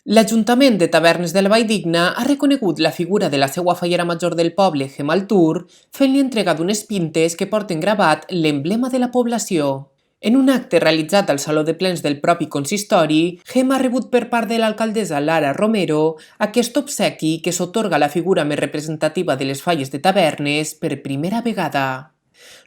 L'Ajuntament de Tavernes de la Valldigna ha reconegut la figura de la seva fallera major del poble, Gemma Altur, fent-li entrega d'unes pintes que porten gravat l'emblema de la població. En un acte realitzat al Saló de Plens del propi consistori, Gemma ha rebut per part de l'alcaldessa Lara Romero aquest obsequi que s'atorga a la figura més representativa de les falles de Tavernes per primera vegada.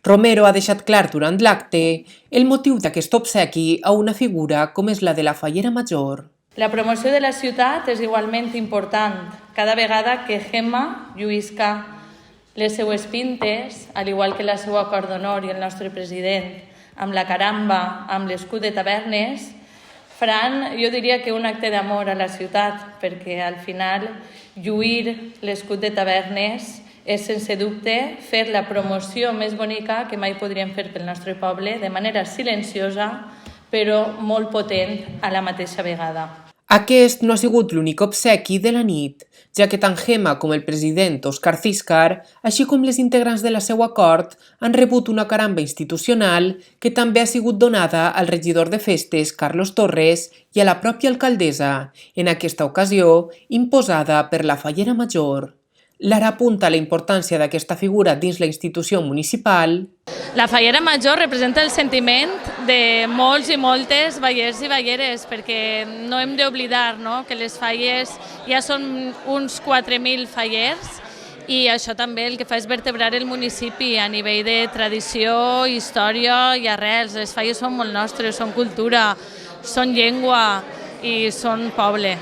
Romero ha deixat clar durant l'acte el motiu d'aquest obsequi a una figura com és la de la fallera major. La promoció de la ciutat és igualment important. Cada vegada que Gemma lluïsca les seues pintes, al igual que la seva cor d'honor i el nostre president, amb la caramba, amb l'escut de Tavernes, faran, jo diria que un acte d'amor a la ciutat, perquè al final lluir l'escut de Tavernes és, sense dubte, fer la promoció més bonica que mai podríem fer pel nostre poble, de manera silenciosa, però molt potent a la mateixa vegada. Aquest no ha sigut l'únic obsequi de la nit, ja que tant Gemma com el president Òscar Ciscar, així com les integrants de la seva cort, han rebut una caramba institucional que també ha sigut donada al regidor de festes Carlos Torres i a la pròpia alcaldessa, en aquesta ocasió imposada per la fallera major. Lara apunta la importància d'aquesta figura dins la institució municipal. La fallera major representa el sentiment de molts i moltes ballers i balleres, perquè no hem d'oblidar que les falles ja són uns 4.000 fallers i això també el que fa és vertebrar el municipi a nivell de tradició, història i arrels. Les falles són molt nostres, són cultura, són llengua i són poble.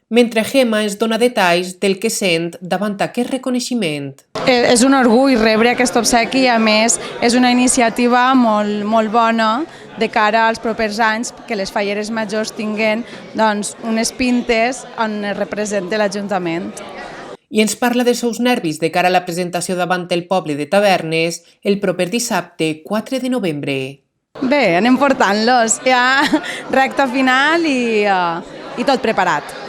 Mentre Gemma ens dona detalls del que sent davant aquest reconeixement. És un orgull rebre aquest obsequi i, a més, és una iniciativa molt bona de cara als propers anys, que les falleres majors tinguin unes pintes on es representa l'Ajuntament. I ens parla dels seus nervis de cara a la presentació davant el poble de Tavernes el proper dissabte 4 de novembre. Bé, anem portant-los. Ja recta final i tot preparat.